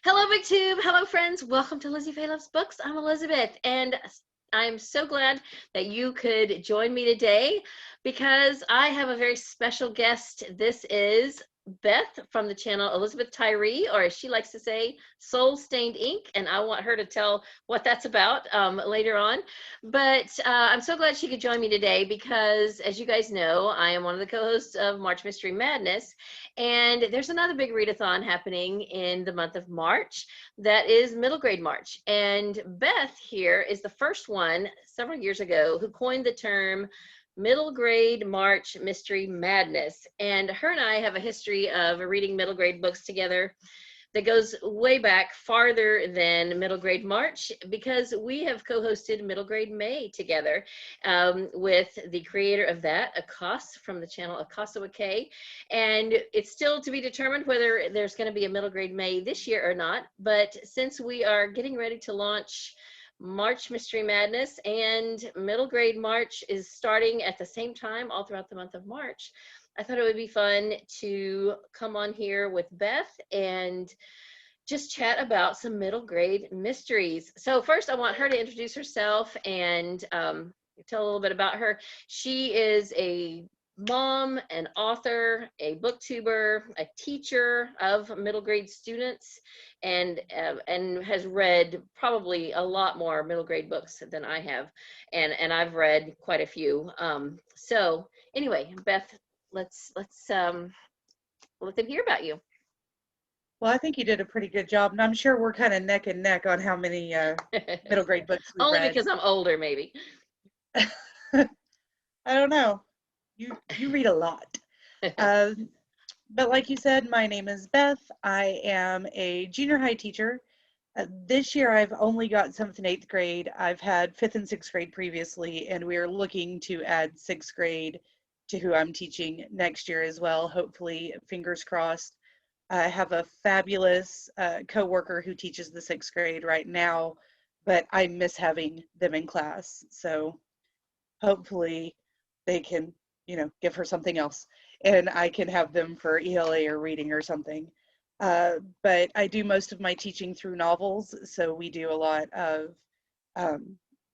Hello, BookTube. Hello, friends. Welcome to Lizzie Faye Loves Books. I'm Elizabeth, and I'm so glad that you could join me today because I have a very special guest. This is Beth from the channel Elizabeth Tyree, or as she likes to say, Soul Stained Ink, and I want her to tell what that's about later on. But I'm so glad she could join me today because, as you guys know, I am one of the co-hosts of March Mystery Madness, and there's another big readathon happening in the month of March. That is middle grade March. And Beth here is the first one several years ago who coined the term middle grade March Mystery Madness. And her and I have a history of reading middle grade books together that goes way back farther than middle grade March because we have co-hosted middle grade May together with the creator of that, Akos, from the channel Akasa with K. And it's still to be determined whether there's going to be a middle grade May this year or not. But since we are getting ready to launch March Mystery Madness and middle grade March is starting at the same time all throughout the month of March, I thought it would be fun to come on here with Beth and just chat about some middle grade mysteries. So first I want her to introduce herself and tell a little bit about her. She is a mom, an author, a booktuber, a teacher of middle grade students, and has read probably a lot more middle grade books than I have, and I've read quite a few. So anyway, Beth, let's let them hear about you. Well, I think you did a pretty good job, and I'm sure we're kind of neck and neck on how many middle grade books we've Only read. because I'm older, maybe. I don't know. You read a lot. But like you said, my name is Beth. I am a junior high teacher. This year I've only got 7th and 8th grade. I've had 5th and 6th grade previously, and we are looking to add 6th grade to who I'm teaching next year as well. Hopefully, fingers crossed. I have a fabulous co-worker who teaches the 6th grade right now, but I miss having them in class. So hopefully they can, give her something else and I can have them for ELA or reading or something. But I do most of my teaching through novels. So we do a lot of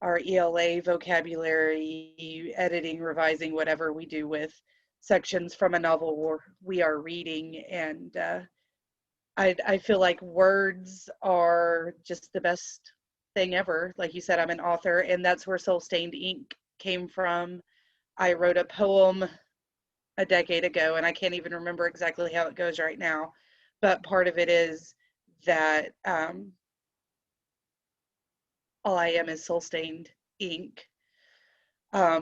our ELA vocabulary, editing, revising, whatever we do with sections from a novel we are reading. And I feel like words are just the best thing ever. Like you said, I'm an author, and that's where Soul Stained Ink came from. I wrote a poem a decade ago, and I can't even remember exactly how it goes right now, but part of it is that all I am is soul stained ink, because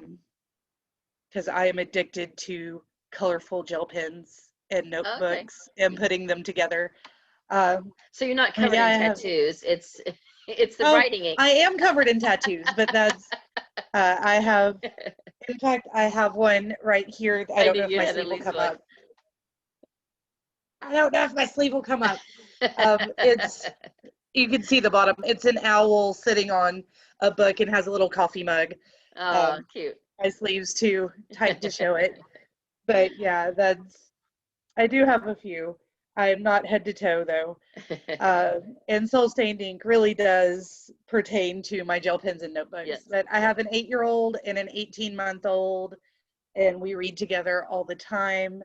I am addicted to colorful gel pens and notebooks and putting them together. So you're not covered in tattoos. It's the writing ink. I am covered in tattoos, but that's I have. In fact, I have one right here. I don't know if my sleeve will come up. I don't know if my sleeve will come up. You can see the bottom. It's an owl sitting on a book and has a little coffee mug. Oh, cute. My sleeve's too tight to show it. But yeah, I do have a few. I am not head to toe though. And Soul Stained Ink really does pertain to my gel pens and notebooks. Yes. But I have an 8-year-old and an 18-month-old, and we read together all the time.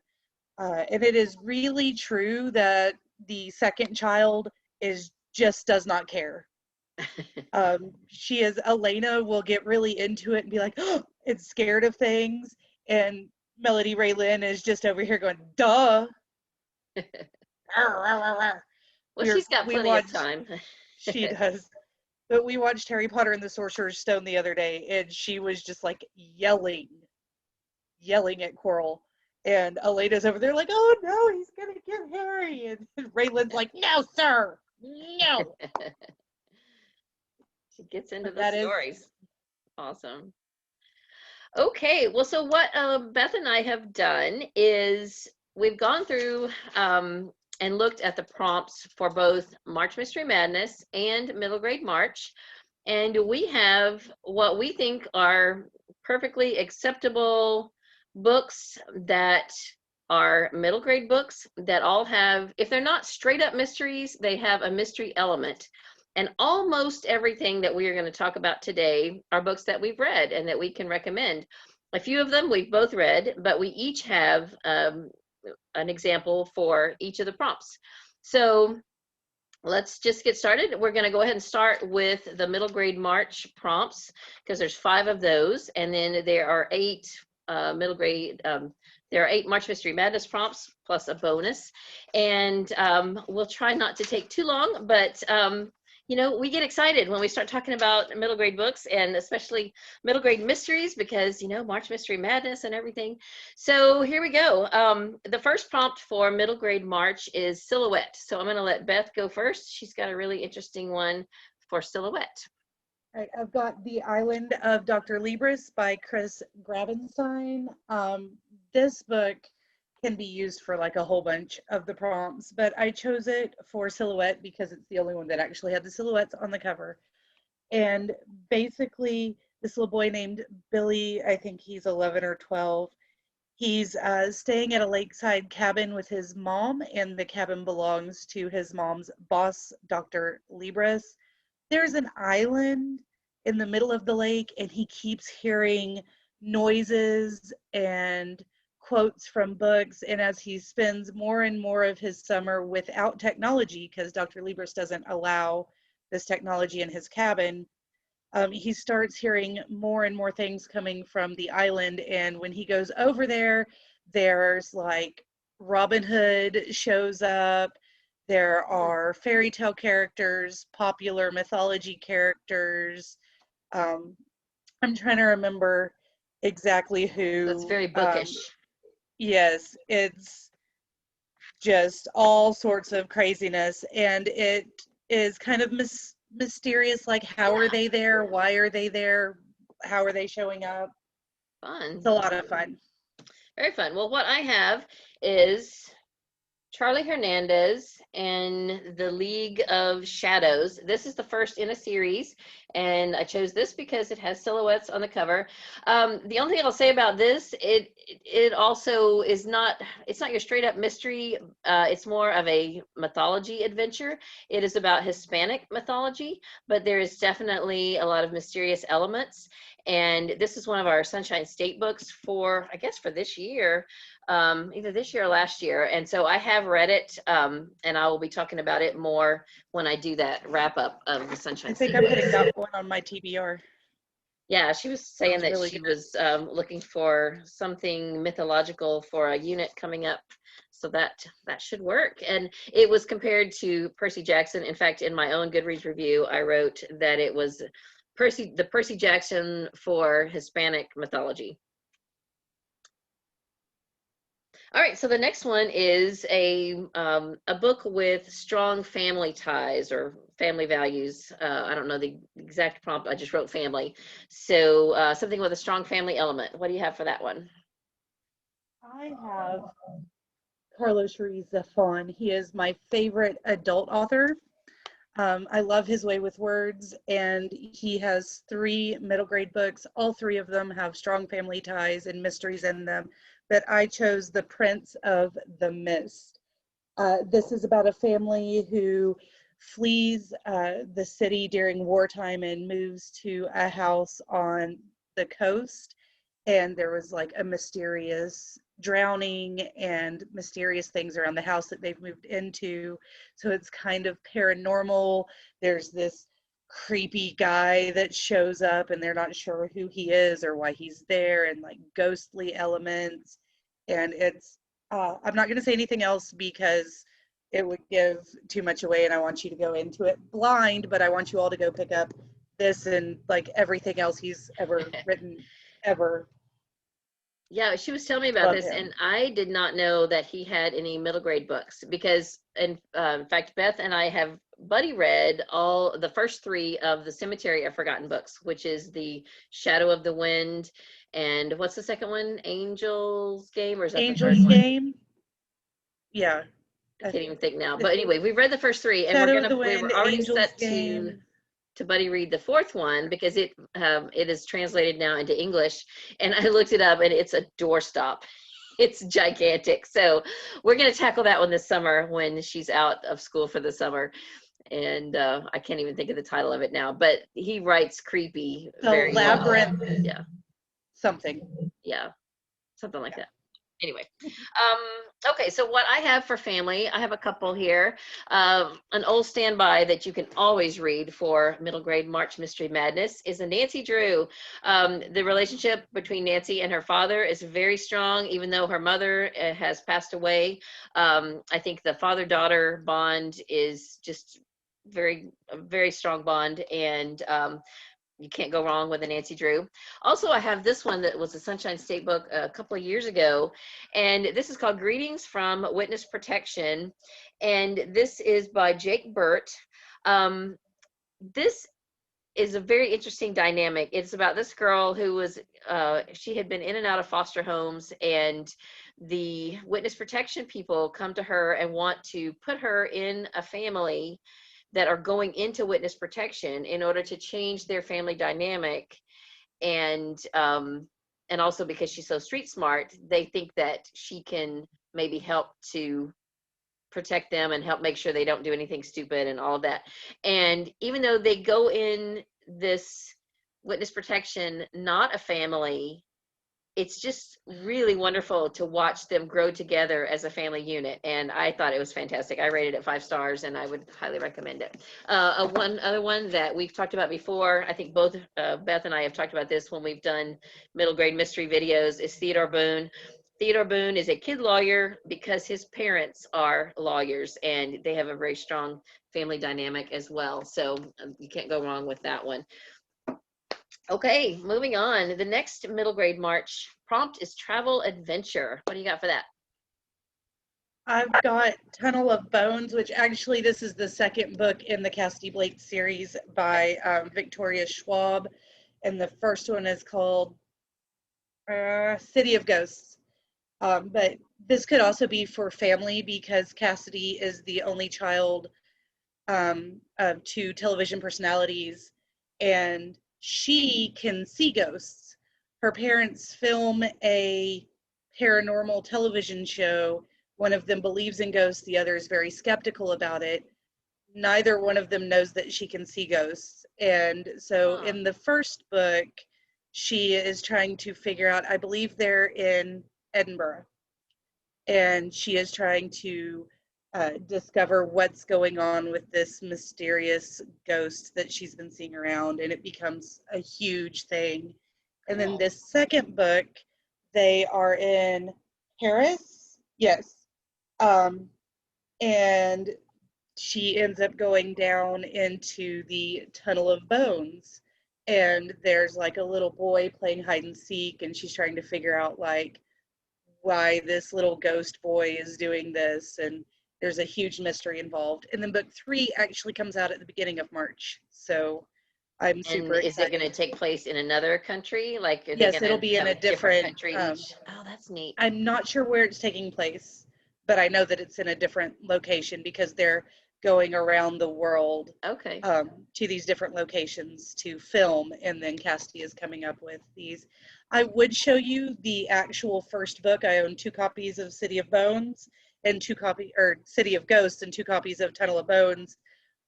And it is really true that the second child just does not care. Elena will get really into it and be like, oh, it's scared of things. And Melody Raylin is just over here going, duh. Well, she's got plenty of time. She does. But we watched Harry Potter and the Sorcerer's Stone the other day, and she was just like yelling at Quirrell. And Elena's over there like, oh no, he's going to get Harry. And Raylan's like, no, sir, no. She gets into the stories. Awesome. Okay, well, so what Beth and I have done is we've gone through and looked at the prompts for both March Mystery Madness and middle grade March. And we have what we think are perfectly acceptable books that are middle grade books that all have, if they're not straight up mysteries, they have a mystery element. And almost everything that we are going to talk about today are books that we've read and that we can recommend. A few of them we've both read, but we each have an example for each of the prompts. So let's just get started. We're going to go ahead and start with the middle grade March prompts, because there's 5 of those, and then there are 8 middle grade, there are 8 March Mystery Madness prompts plus a bonus, and we'll try not to take too long, but you know, we get excited when we start talking about middle grade books, and especially middle grade mysteries, because, you know, March Mystery Madness and everything. So here we go. The first prompt for middle grade March is Silhouette. So I'm going to let Beth go first. She's got a really interesting one for Silhouette. All right, I've got The Island of Dr. Libras by Chris Grabenstein. This book can be used for like a whole bunch of the prompts, but I chose it for Silhouette because it's the only one that actually had the silhouettes on the cover. And basically, this little boy named Billy, I think he's 11 or 12, he's staying at a lakeside cabin with his mom, and the cabin belongs to his mom's boss, Dr. Libras. There's an island in the middle of the lake, and he keeps hearing noises and quotes from books. And as he spends more and more of his summer without technology, because Dr. Libras doesn't allow this technology in his cabin, he starts hearing more and more things coming from the island. And when he goes over there, there's like Robin Hood shows up. There are fairy tale characters, popular mythology characters. I'm trying to remember exactly who. That's very bookish. Yes, it's just all sorts of craziness, and it is kind of mysterious, like how are they there? Why are they there? How are they showing up? Fun. It's a lot of fun. Very fun. Well, what I have is Charlie Hernandez and the League of Shadows. This is the first in a series, and I chose this because it has silhouettes on the cover. The only thing I'll say about this, it also is not, it's not your straight up mystery. It's more of a mythology adventure. It is about Hispanic mythology, but there is definitely a lot of mysterious elements. And this is one of our Sunshine State books for, I guess, for this year, either this year or last year. And so I have read it, and I will be talking about it more when I do that wrap up of the Sunshine State. I think I'm putting that one on my TBR. Yeah, she was saying that really she good. was looking for something mythological for a unit coming up. So that should work. And it was compared to Percy Jackson. In fact, in my own Goodreads review, I wrote that it was the Percy Jackson for Hispanic mythology. All right, so the next one is a book with strong family ties or family values. I don't know the exact prompt. I just wrote family. So something with a strong family element. What do you have for that one? I have Carlos Ruiz Zafon. He is my favorite adult author. I love his way with words, and he has 3 middle grade books. All 3 of them have strong family ties and mysteries in them, but I chose The Prince of the Mist. This is about a family who flees the city during wartime and moves to a house on the coast, and there was like a mysterious drowning and mysterious things around the house that they've moved into. So it's kind of paranormal. There's this creepy guy that shows up and they're not sure who he is or why he's there, and like ghostly elements. And it's I'm not going to say anything else because it would give too much away, and I want you to go into it blind, but I want you all to go pick up this and like everything else he's ever written ever. Yeah, she was telling me about this, and I did not know that he had any middle grade books because, in fact, Beth and I have buddy read all the first 3 of the Cemetery of Forgotten books, which is the Shadow of the Wind, and what's the second one? Angel's Game, or is that Angel's the third Game? one? Yeah. I can't even think now. But anyway, we've read the first 3, and Shadow of the Wind, we're already Angel's set Game. to buddy read the 4th one because it is translated now into English, and I looked it up and it's a doorstop. It's gigantic. So we're going to tackle that one this summer when she's out of school for the summer. And I can't even think of the title of it now, but he writes creepy The very well. Labyrinth Yeah, something. yeah, something like that. Anyway, okay, so what I have for family, I have a couple here. An old standby that you can always read for middle grade March Mystery Madness is a Nancy Drew. The relationship between Nancy and her father is very strong, even though her mother has passed away. I think the father-daughter bond is just a very strong bond, and you can't go wrong with a Nancy Drew. Also, I have this one that was a Sunshine State book a couple of years ago, and this is called Greetings from Witness Protection, and this is by Jake Burt. This is a very interesting dynamic. It's about this girl who was, she had been in and out of foster homes, and the witness protection people come to her and want to put her in a family that are going into witness protection in order to change their family dynamic. And also because she's so street smart, they think that she can maybe help to protect them and help make sure they don't do anything stupid and all of that. And even though they go in this witness protection, not a family, it's just really wonderful to watch them grow together as a family unit. And I thought it was fantastic. I rated it 5 stars, and I would highly recommend it. One other one that we've talked about before, I think both Beth and I have talked about this when we've done middle grade mystery videos, is Theodore Boone. Theodore Boone is a kid lawyer because his parents are lawyers, and they have a very strong family dynamic as well. So you can't go wrong with that one. Okay, moving on. The next middle grade March prompt is travel adventure. What do you got for that? I've got Tunnel of Bones, which actually this is the second book in the Cassidy Blake series by Victoria Schwab, and the first one is called City of Ghosts. But this could also be for family because Cassidy is the only child of 2 television personalities, and she can see ghosts. Her parents film a paranormal television show. One of them believes in ghosts, the other is very skeptical about it. Neither one of them knows that she can see ghosts. And so in the first book, she is trying to figure out, I believe they're in Edinburgh, and she is trying to discover what's going on with this mysterious ghost that she's been seeing around, and it becomes a huge thing. And then this second book, they are in Paris, yes, and she ends up going down into the Tunnel of Bones, and there's like a little boy playing hide and seek, and she's trying to figure out like why this little ghost boy is doing this, and there's a huge mystery involved. And then book 3 actually comes out at the beginning of March, so I'm super excited. Is it going to take place in another country? Like, yes, it'll be in a different country each? Oh, that's neat. I'm not sure where it's taking place, but I know that it's in a different location because they're going around the world to these different locations to film, and then Cassidy is coming up with these. I would show you the actual first book. I own 2 copies of City of Bones and City of Ghosts and 2 copies of Tunnel of Bones.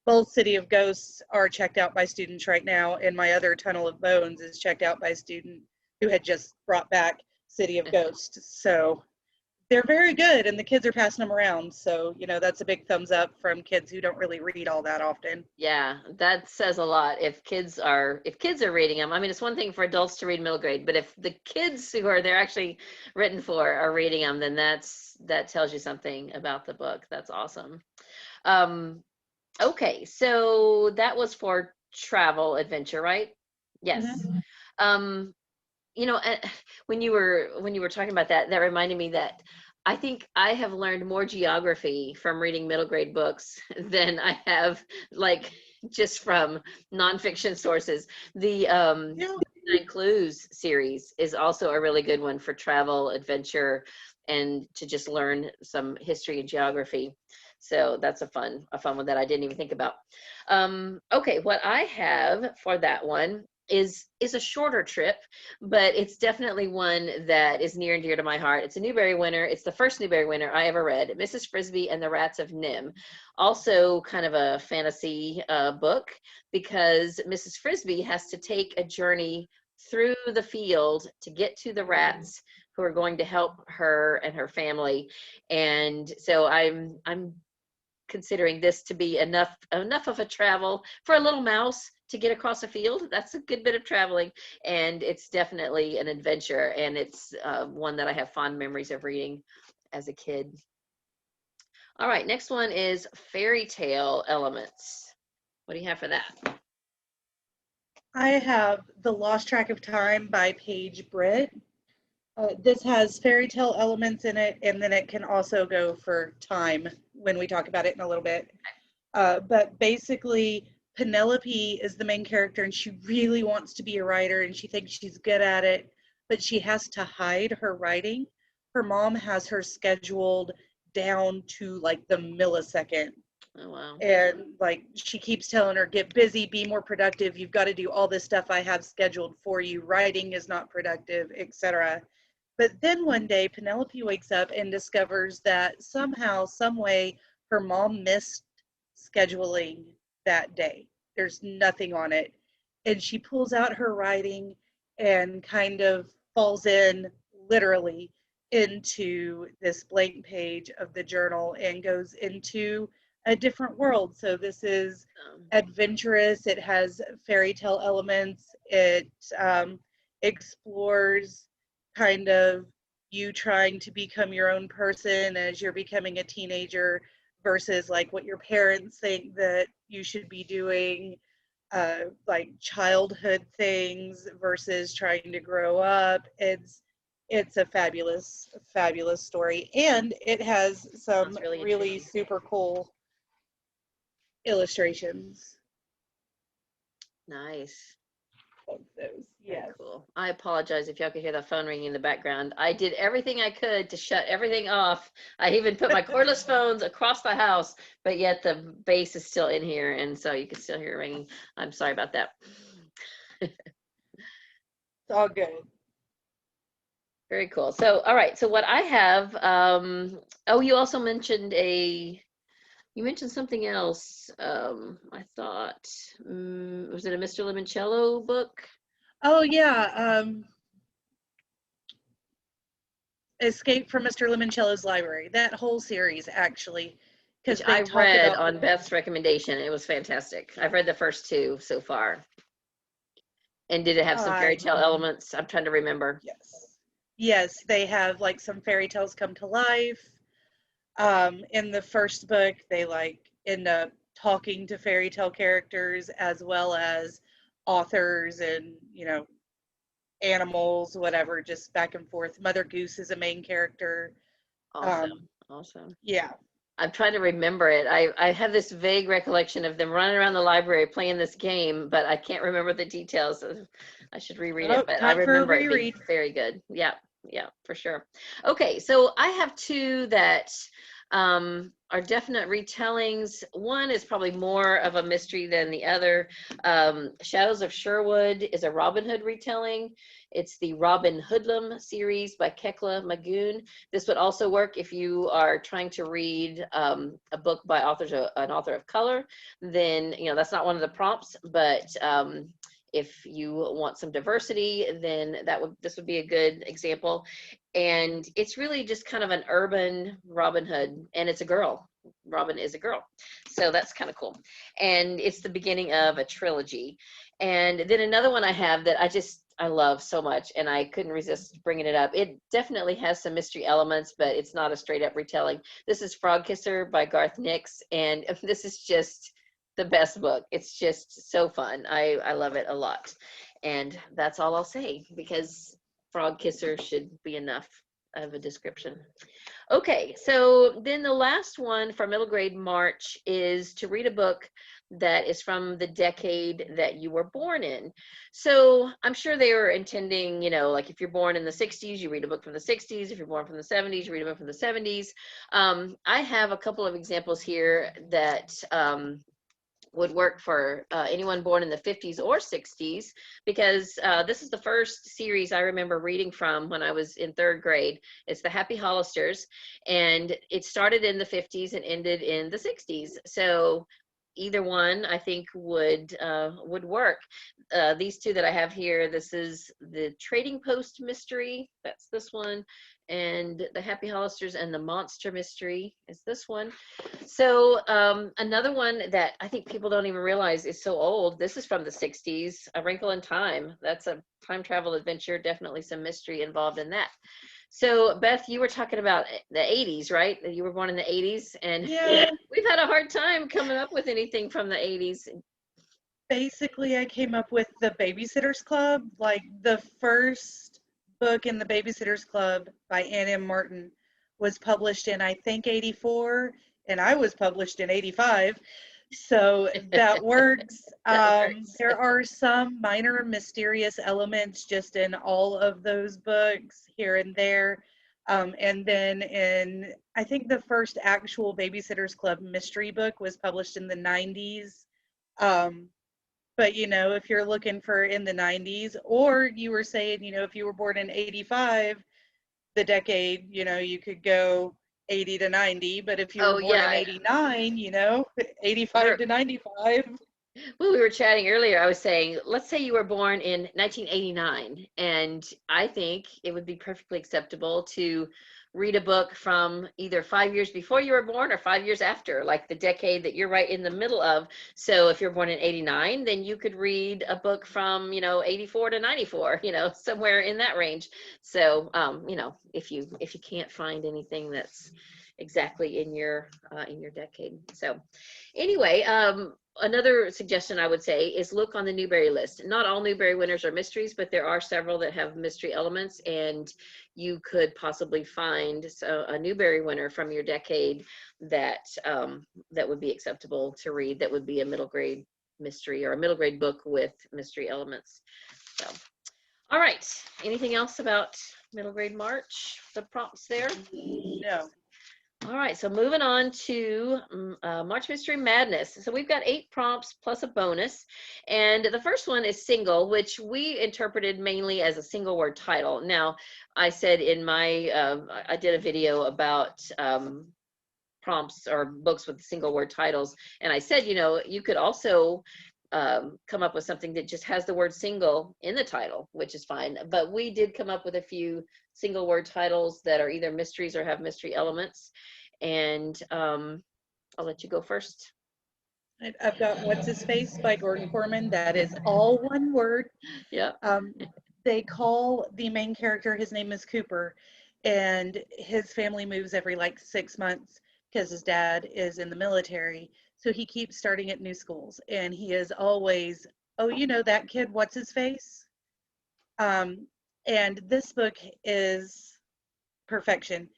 Both City of Ghosts are checked out by students right now, and my other Tunnel of Bones is checked out by a student who had just brought back City of Ghosts. So they're very good, and the kids are passing them around. So, you know, that's a big thumbs up from kids who don't really read all that often. Yeah, that says a lot. If kids are reading them, I mean, it's one thing for adults to read middle grade, but if the kids who they're actually written for are reading them, then that tells you something about the book. That's awesome. Okay, so that was for travel adventure, right? Yes. Mm-hmm. You know, when you were talking about that, that reminded me that I think I have learned more geography from reading middle grade books than I have like just from nonfiction sources. The Nine Clues series is also a really good one for travel, adventure, and to just learn some history and geography. So that's a fun one that I didn't even think about. Okay, what I have for that one is a shorter trip, but it's definitely one that is near and dear to my heart. It's a Newbery winner. It's the first Newbery winner I ever read, Mrs. Frisby and the Rats of NIMH. Also kind of a fantasy book, because Mrs. Frisby has to take a journey through the field to get to the rats who are going to help her and her family. And so I'm considering this to be enough of a travel for a little mouse to get across a field. That's a good bit of traveling, and it's definitely an adventure, and it's one that I have fond memories of reading as a kid. All right, next one is Fairytale Elements. What do you have for that? I have The Lost Track of Time by Paige Britt. This has fairy tale elements in it, and then it can also go for time when we talk about it in a little bit. But basically, Penelope is the main character, and she really wants to be a writer, and she thinks she's good at it, but she has to hide her writing. Her mom has her scheduled down to like the millisecond. Oh, wow. And like she keeps telling her, get busy, be more productive. You've got to do all this stuff I have scheduled for you. Writing is not productive, etc. But then one day, Penelope wakes up and discovers that somehow, some way, her mom missed scheduling that day. There's nothing on it. And she pulls out her writing and kind of falls in, literally, into this blank page of the journal and goes into a different world. So this is adventurous. It has fairy tale elements. It explores kind of you trying to become your own person as you're becoming a teenager versus like what your parents think that you should be doing, like childhood things versus trying to grow up. It's a fabulous story, and it has some really super cool illustrations. Nice. Of those. Yeah. Cool. I apologize if y'all could hear the phone ringing in the background. I did everything I could to shut everything off. I even put my cordless phones across the house, but yet the bass is still in here, and so you can still hear it ringing. I'm sorry about that. It's all good. Very cool. So, all right. So what I have, oh, you also mentioned you mentioned something else. I thought, was it a Mr. Lemoncello book? Oh yeah, Escape from Mr. Lemoncello's Library. That whole series, actually, because I read on Beth's recommendation. It was fantastic. I've read the first two so far. And did it have some fairy tale elements? I'm trying to remember. Yes, they have like some fairy tales come to life. In the first book, they like end up talking to fairy tale characters as well as authors and, you know, animals, whatever, just back and forth. Mother Goose is a main character. Awesome. Yeah. I'm trying to remember it. I have this vague recollection of them running around the library playing this game, but I can't remember the details. I should reread it, but I remember it being very good. Yeah, for sure. Okay, so I have two that are definite retellings. One is probably more of a mystery than the other. Shadows of Sherwood is a Robin Hood retelling. It's the Robin Hoodlum series by Kekla Magoon. This would also work if you are trying to read a book by an author of color. Then, you know, that's not one of the prompts, but if you want some diversity, then this would be a good example. And it's really just kind of an urban Robin Hood, and it's a girl. Robin is a girl. So that's kind of cool. And it's the beginning of a trilogy. And then another one I have that I love so much, and I couldn't resist bringing it up. It definitely has some mystery elements, but it's not a straight up retelling. This is Frog Kisser by Garth Nix, and this is just the best book. It's just so fun. I love it a lot. And that's all I'll say, because Frog Kisser should be enough of a description. Okay, so then the last one for middle grade March is to read a book that is from the decade that you were born in. So I'm sure they were intending, you know, like if you're born in the 60s, you read a book from the 60s. If you're born from the 70s, you read a book from the 70s. I have a couple of examples here that would work for anyone born in the 50s or 60s, because this is the first series I remember reading from when I was in 3rd grade. It's the Happy Hollisters, and it started in the 50s and ended in the 60s. So either one I think would work. These two that I have here, this is the Trading Post Mystery, that's this one, and the Happy Hollisters and the Monster Mystery is this one. So another one that I think people don't even realize is so old, this is from the 60s, A Wrinkle in Time. That's a time travel adventure, definitely some mystery involved in that. So Beth, you were talking about the 80s, right? You were born in the 80s, and Yeah, we've had a hard time coming up with anything from the 80s. basically I came up with the Babysitter's Club. Like the first book in the Babysitter's Club by Ann M. Martin was published in, I think, 84, and I was published in 85. So that works. That works. There are some minor mysterious elements just in all of those books here and there. And then I think the first actual Babysitter's Club mystery book was published in the 90s. But, if you're looking for in the 90s, or you were saying, if you were born in 85, the decade, you could go 80 to 90. But if you were Oh born in yeah, 89, 85 to 95. when we were chatting earlier, I was saying, let's say you were born in 1989, and I think it would be perfectly acceptable to read a book from either 5 years before you were born or 5 years after, like the decade that you're right in the middle of. So if you're born in 89, then you could read a book from, 84 to 94, somewhere in that range. So, if you can't find anything that's exactly in your decade. So anyway, another suggestion I would say is look on the Newbery list. Not all Newbery winners are mysteries, but there are several that have mystery elements, and you could possibly find a Newbery winner from your decade that that would be acceptable to read. That would be a middle grade mystery or a middle grade book with mystery elements. So, all right. Anything else about middle grade March? The prompts there? No. All right, so moving on to March Mystery Madness. So we've got 8 prompts plus a bonus. And the first one is single, which we interpreted mainly as a single word title. Now, I said in my, I did a video about prompts or books with single word titles. And I said, you could also come up with something that just has the word single in the title, which is fine. But we did come up with a few single word titles that are either mysteries or have mystery elements. And I'll let you go first. I've got What's His Face by Gordon Corman. That is all one word. Yeah. They call the main character, his name is Cooper, and his family moves every 6 months because his dad is in the military. So he keeps starting at new schools, and he is always, oh, that kid, what's his face? And this book is perfection.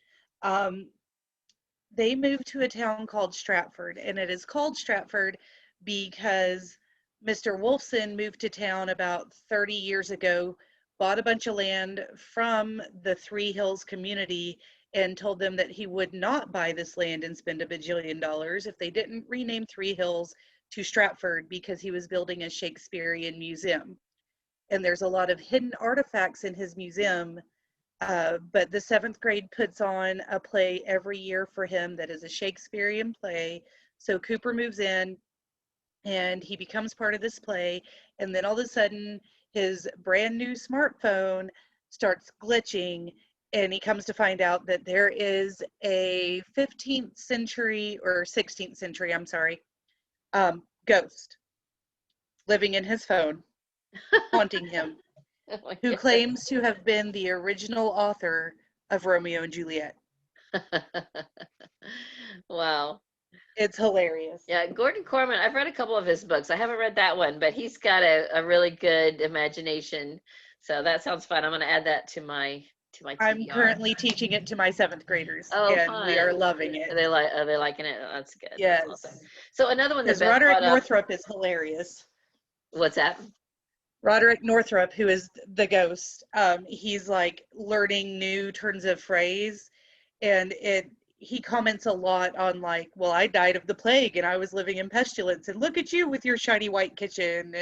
They moved to a town called Stratford, and it is called Stratford because Mr. Wolfson moved to town about 30 years ago, bought a bunch of land from the Three Hills community, and told them that he would not buy this land and spend $1 bajillion if they didn't rename Three Hills to Stratford, because he was building a Shakespearean museum. And there's a lot of hidden artifacts in his museum, but the 7th grade puts on a play every year for him that is a Shakespearean play. So Cooper moves in and he becomes part of this play, and then all of a sudden his brand new smartphone starts glitching, and he comes to find out that there is a 15th century or 16th century, I'm sorry, ghost living in his phone, haunting him, Oh who claims to have been the original author of Romeo and Juliet. Wow. It's hilarious. Yeah, Gordon Corman, I've read a couple of his books. I haven't read that one, but he's got a really good imagination. So that sounds fun. I'm going to add that to my I'm TBR. currently teaching it to my 7th graders, Oh, and fun. we are loving it. Are they liking it? That's good. Yes. That's awesome. So another one that Because Beth Roderick brought up. Northrop is hilarious. What's that? Roderick Northrop, who is the ghost, he's learning new turns of phrase, and he comments a lot on like, well, I died of the plague and I was living in pestilence, and look at you with your shiny white kitchen.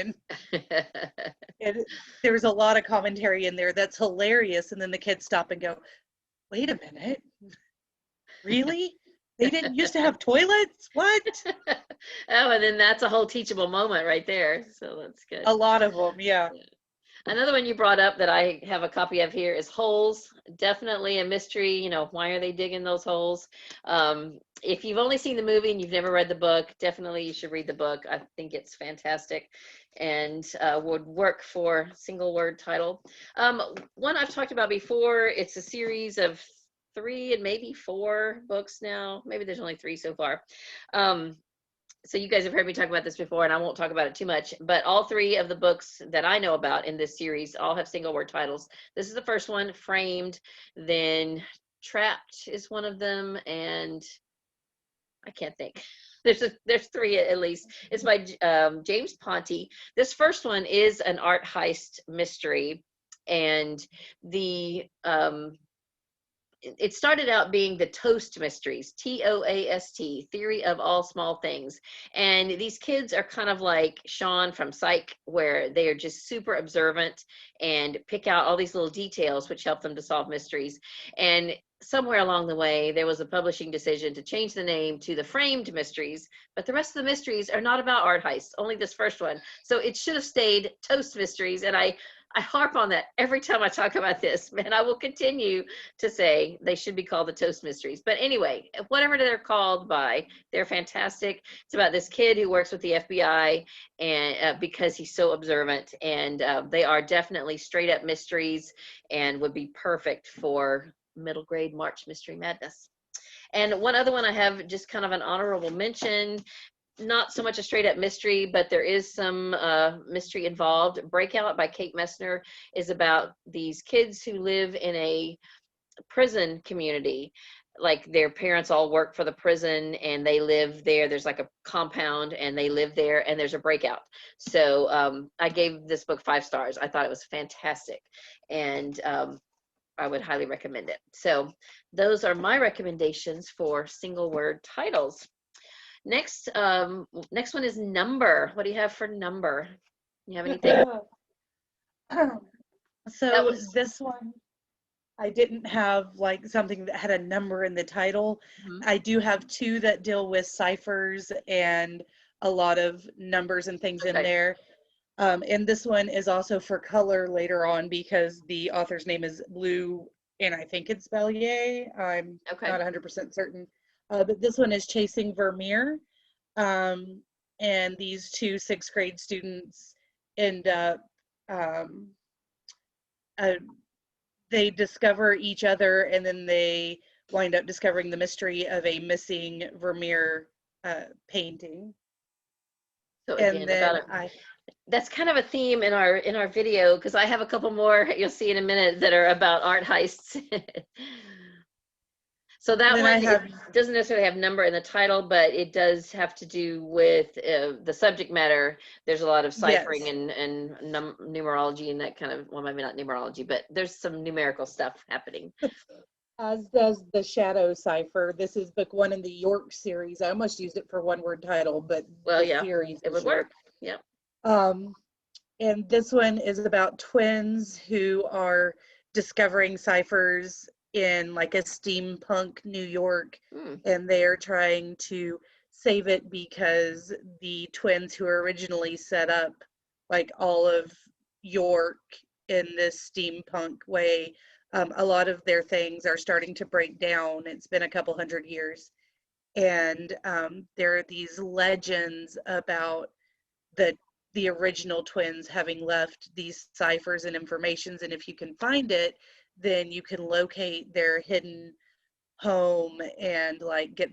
And there's a lot of commentary in there that's hilarious. And then the kids stop and go, wait a minute, really? They didn't used to have toilets? What? Oh, and then that's a whole teachable moment right there. So that's good. A lot of them, yeah. Another one you brought up that I have a copy of here is holes. Definitely a mystery. You know, why are they digging those holes? If you've only seen the movie and you've never read the book, definitely you should read the book. I think it's fantastic and would work for single word title. One I've talked about before, it's a series of 3 and maybe 4 books now. Maybe there's only 3 so far. So you guys have heard me talk about this before, and I won't talk about it too much, but all 3 of the books that I know about in this series all have single word titles. This is the first one, Framed, then Trapped is one of them, and I can't think. There's 3 at least. It's by James Ponti. This first one is an art heist mystery, and the it started out being the Toast Mysteries, TOAST, Theory of All Small Things. And these kids are kind of like Sean from Psych, where they are just super observant and pick out all these little details which help them to solve mysteries. And somewhere along the way, there was a publishing decision to change the name to the Framed Mysteries, but the rest of the mysteries are not about art heists, only this first one. So it should have stayed Toast Mysteries. And I harp on that every time I talk about this, and I will continue to say they should be called the Toast Mysteries. But anyway, whatever they're called by, they're fantastic. It's about this kid who works with the FBI and because he's so observant, and they are definitely straight up mysteries and would be perfect for middle grade March Mystery Madness. And one other one I have, just kind of an honorable mention, not so much a straight up mystery, but there is some mystery involved. Breakout by Kate Messner is about these kids who live in a prison community. Like their parents all work for the prison and they live there. There's like a compound and they live there, and there's a breakout. So I gave this book 5 stars. I thought it was fantastic, and I would highly recommend it. So those are my recommendations for single word titles. Next one is number. What do you have for number? You have anything? So this one, I didn't have like something that had a number in the title. I do have 2 that deal with ciphers and a lot of numbers and things in there. And this one is also for color later on because the author's name is Blue, and I think it's Bellier. I'm not 100% certain. But this one is Chasing Vermeer. And these 2 6th grade students end up, they discover each other, and then they wind up discovering the mystery of a missing Vermeer painting. So again, and then that's kind of a theme in our video, because I have a couple more you'll see in a minute that are about art heists. So that one doesn't necessarily have number in the title, but it does have to do with the subject matter. There's a lot of ciphering and numerology and that kind of, well, maybe not numerology, but there's some numerical stuff happening. As does the Shadow Cipher. This is book 1 in the York series. I almost used it for one word title, but well, yeah, series it would work. Yeah. And this one is about twins who are discovering ciphers in like a steampunk New York, and they're trying to save it because the twins who originally set up like all of York in this steampunk way, a lot of their things are starting to break down. It's been a couple hundred years, and there are these legends about the original twins having left these ciphers and informations, and if you can find it, then you can locate their hidden home and like get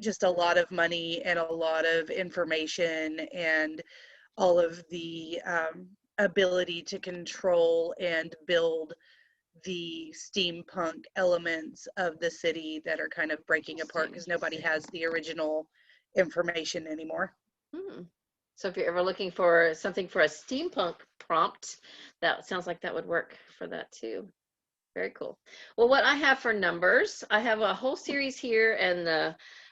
just a lot of money and a lot of information and all of the ability to control and build the steampunk elements of the city that are kind of breaking apart because nobody has the original information anymore. So if you're ever looking for something for a steampunk prompt, that sounds like that would work for that too. Very cool. Well, what I have for numbers, I have a whole series here, and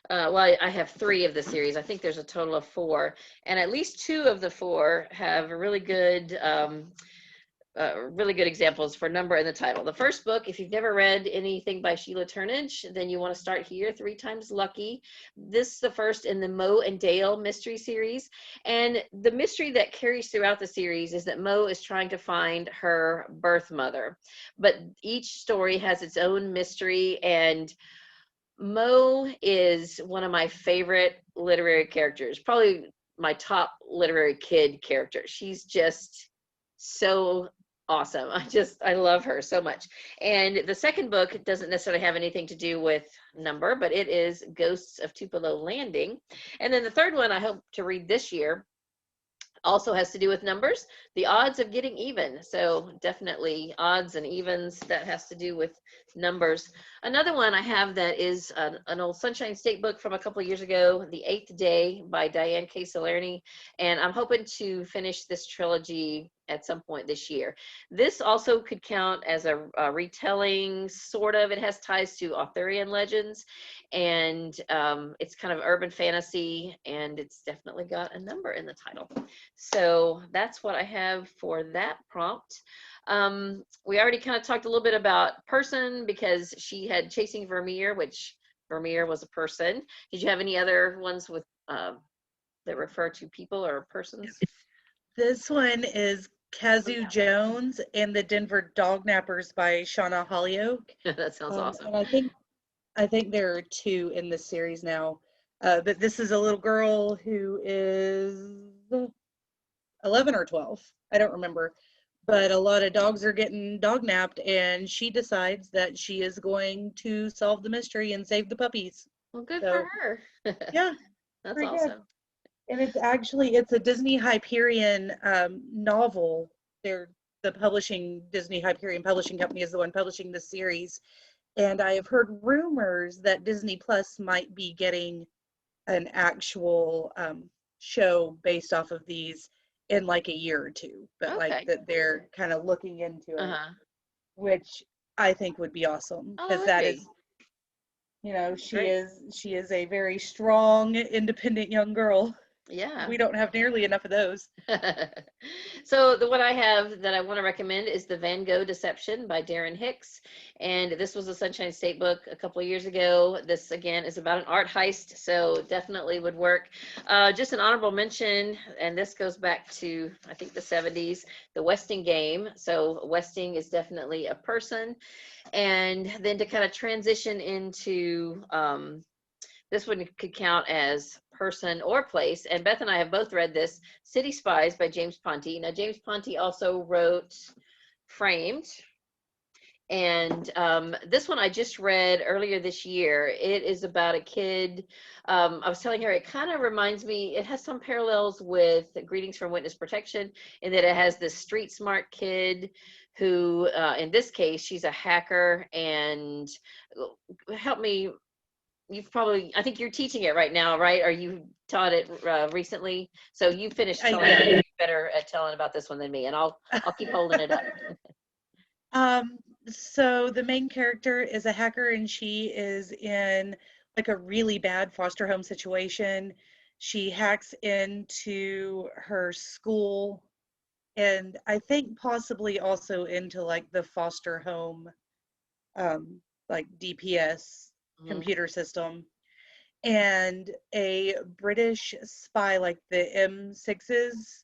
well, I have 3 of the series. I think there's a total of 4, and at least 2 of the 4 have really good examples for number in the title. The first book, if you've never read anything by Sheila Turnage, then you want to start here, 3 Times Lucky. This is the first in the Mo and Dale mystery series. And the mystery that carries throughout the series is that Mo is trying to find her birth mother. But each story has its own mystery, and Mo is one of my favorite literary characters, probably my top literary kid character. She's just so awesome. I love her so much. And the second book doesn't necessarily have anything to do with number, but it is Ghosts of Tupelo Landing. And then the third one I hope to read this year also has to do with numbers, the odds of getting even. So definitely odds and evens, that has to do with numbers. Another one I have that is an old Sunshine State book from a couple of years ago, The Eighth Day by Diane K. Salerni. And I'm hoping to finish this trilogy at some point this year. This also could count as a retelling, sort of. It has ties to Arthurian legends, and it's kind of urban fantasy, and it's definitely got a number in the title. So that's what I have for that prompt. We already kind of talked a little bit about person, because she had Chasing Vermeer, which Vermeer was a person. Did you have any other ones with that refer to people or persons? This one is Kazoo Jones and the Denver Dognappers by Shauna Hollyoak. That sounds awesome. And I think there are 2 in this series now. But this is a little girl who is 11 or 12. I don't remember. But a lot of dogs are getting dog-napped, and she decides that she is going to solve the mystery and save the puppies. Well, good for her. Yeah. That's awesome. Good. And it's a Disney Hyperion novel. The Disney Hyperion Publishing Company is the one publishing this series. And I have heard rumors that Disney Plus might be getting an actual show based off of these in like a year or 2. But Okay. like that they're kind of looking into it, which I think would be awesome, because that is, you know, she is a very strong, independent young girl. Yeah. We don't have nearly enough of those. So the one I have that I want to recommend is The Van Gogh Deception by Darren Hicks. And this was a Sunshine State book a couple of years ago. This, again, is about an art heist, so definitely would work. Just an honorable mention, and this goes back to, I think, the 70s, The Westing Game. So Westing is definitely a person. And then to kind of transition into, this one could count as person or place. And Beth and I have both read this, City Spies by James Ponti. Now, James Ponti also wrote Framed. And this one I just read earlier this year. It is about a kid. I was telling her, it kind of reminds me, it has some parallels with Greetings from Witness Protection, in that it has this street smart kid who, in this case, she's a hacker. And help me, I think you're teaching it right now, right? Or you taught it recently? So you finished telling it. You're better at telling about this one than me, and I'll keep holding it up. So the main character is a hacker, and she is in like a really bad foster home situation. She hacks into her school, and I think possibly also into like the foster home, like DPS computer system. And a British spy, like the M6s,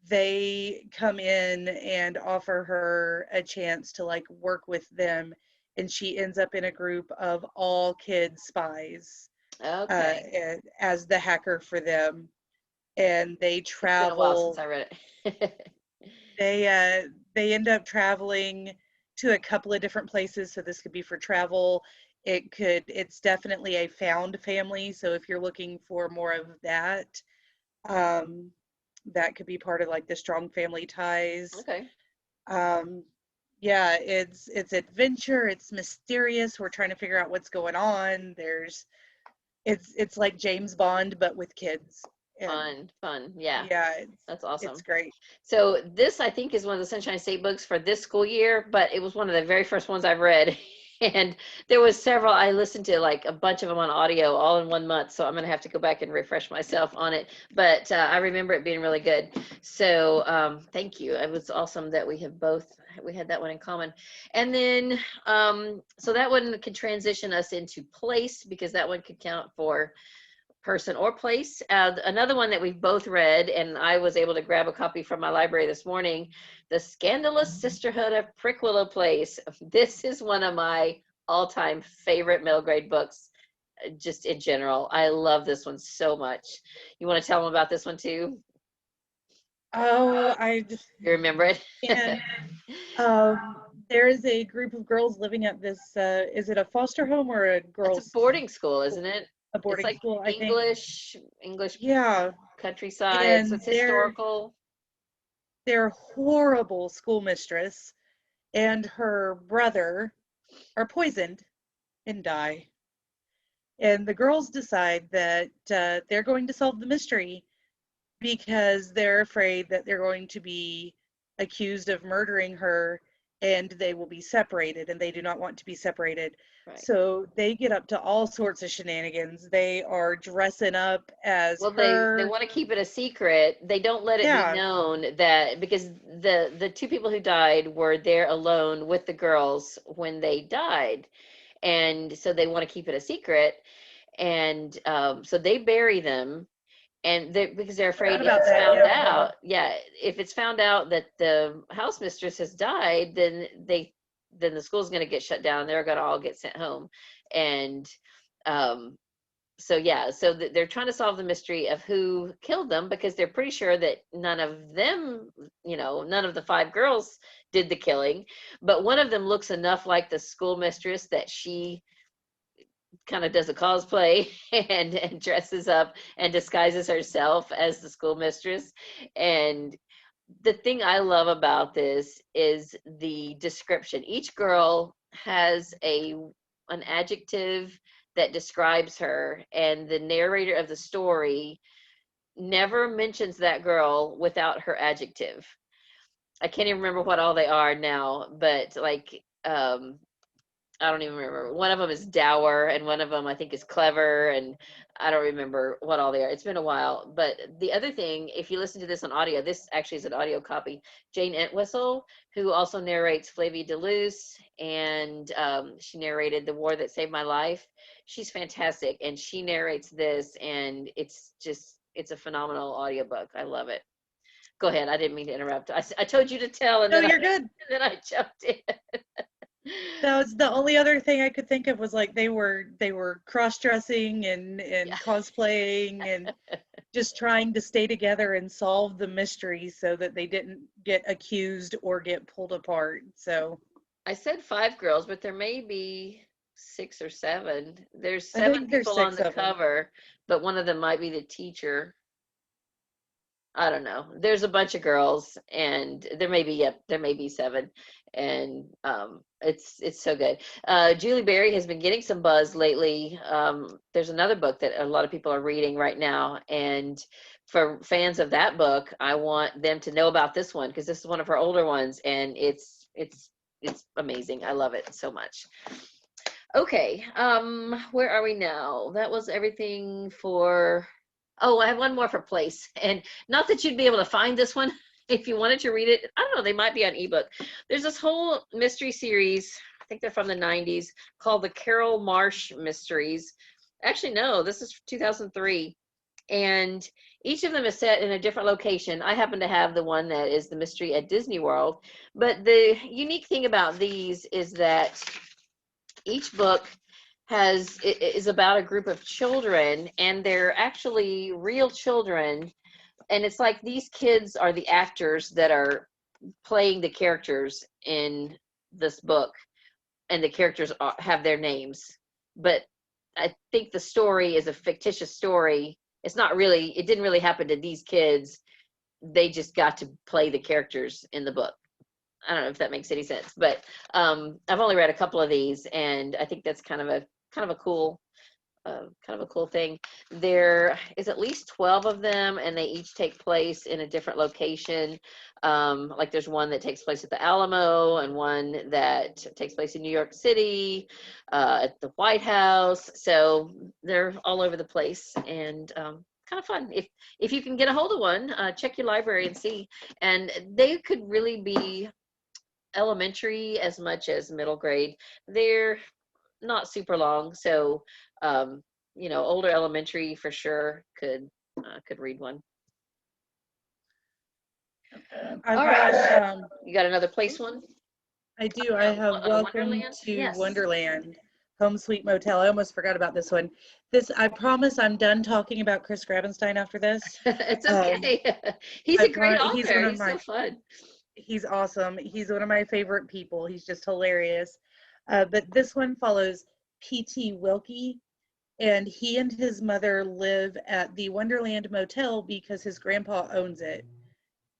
they come in and offer her a chance to like work with them, and she ends up in a group of all kid spies, as the hacker for them. And they travel. It's been a while since I read it. They end up traveling to a couple of different places, so this could be for travel. It's definitely a found family, so if you're looking for more of that, that could be part of like the strong family ties. Okay. Yeah, it's adventure, it's mysterious. We're trying to figure out what's going on. It's like James Bond, but with kids. And Fun. Yeah, yeah, that's it's awesome. great. So this, I think, is one of the Sunshine State books for this school year, but it was one of the very first ones I've read. And there was several, I listened to like a bunch of them on audio all in 1 month. So I'm going to have to go back and refresh myself on it. But I remember it being really good. So thank you. It was awesome that we had that one in common. And then, so that one could transition us into place, because that one could count for person or place. Another one that we've both read, and I was able to grab a copy from my library this morning, The Scandalous Sisterhood of Prickwillow Place. This is one of my all-time favorite middle grade books, just in general. I love this one so much. You want to tell them about this one too? Oh, I just You remember it? can. Um, there is a group of girls living at this, is it a foster home or a It's a girls' boarding school, school? isn't it? A It's boarding like school, I think. English Yeah, countryside. So and it's their historical. their horrible schoolmistress and her brother are poisoned and die. And the girls decide that they're going to solve the mystery because they're afraid that they're going to be accused of murdering her and they will be separated, and they do not want to be separated. Right. So they get up to all sorts of shenanigans. They are dressing up as Well, they her. want to keep it a secret. They don't let it be Yeah, known that, because the two people who died were there alone with the girls when they died, and so they want to keep it a secret, and so they bury them, and because they're forgot afraid if about it's that. found Yeah. out, yeah, if it's found out that the house mistress has died, then the school's going to get shut down. They're going to all get sent home, and um, so yeah, so they're trying to solve the mystery of who killed them, because they're pretty sure that none of them, none of the five girls did the killing, but one of them looks enough like the school mistress that she kind of does a cosplay and dresses up and disguises herself as the school mistress. And the thing I love about this is the description. Each girl has an adjective that describes her, and the narrator of the story never mentions that girl without her adjective. I can't even remember what all they are now, but like I don't even remember. One of them is dour, and one of them I think is clever, and I don't remember what all they are. It's been a while. But the other thing, if you listen to this on audio, this actually is an audio copy. Jane Entwistle, who also narrates Flavia DeLuce, and she narrated The War That Saved My Life. She's fantastic, and she narrates this, and it's a phenomenal audiobook. I love it. Go ahead. I didn't mean to interrupt. I told you to tell, and No, then you're good. and then I jumped in. That was the only other thing I could think of, was like they were cross-dressing Yeah. and cosplaying and just trying to stay together and solve the mystery so that they didn't get accused or get pulled apart. So I said five girls, but there may be six or seven. There's I seven think there's people on 6 the of them. cover, but one of them might be the teacher. I don't know. There's a bunch of girls, and there may be seven, and it's so good. Julie Berry has been getting some buzz lately. There's another book that a lot of people are reading right now, and for fans of that book, I want them to know about this one, because this is one of her older ones, and it's amazing. I love it so much. Okay, where are we now? That was everything for. Oh, I have one more for place, and not that you'd be able to find this one if you wanted to read it. I don't know, they might be on ebook. There's this whole mystery series, I think they're from the 90s, called the Carol Marsh Mysteries. Actually, no, this is 2003, and each of them is set in a different location. I happen to have the one that is the mystery at Disney World, but the unique thing about these is that each book is about a group of children, and they're actually real children, and it's like these kids are the actors that are playing the characters in this book, and the characters have their names, but I think the story is a fictitious story. It didn't really happen to these kids. They just got to play the characters in the book. I don't know if that makes any sense, but I've only read a couple of these, and I think that's kind of a cool kind of a cool thing. There is at least 12 of them, and they each take place in a different location. Like there's one that takes place at the Alamo, and one that takes place in New York City, at the White House. So they're all over the place, and kind of fun. If you can get a hold of one, check your library and see. And they could really be elementary as much as middle grade. They're not super long, so older elementary for sure could read one. I've All got right. You got another place one? I do. I have Welcome Wonderland? to Yes. Wonderland, Home Sweet Motel. I almost forgot about this one. I promise I'm done talking about Chris Grabenstein after this. It's okay. He's a great author. He's so fun. He's awesome. He's one of my favorite people. He's just hilarious. But this one follows P.T. Wilkie, and he and his mother live at the Wonderland Motel because his grandpa owns it.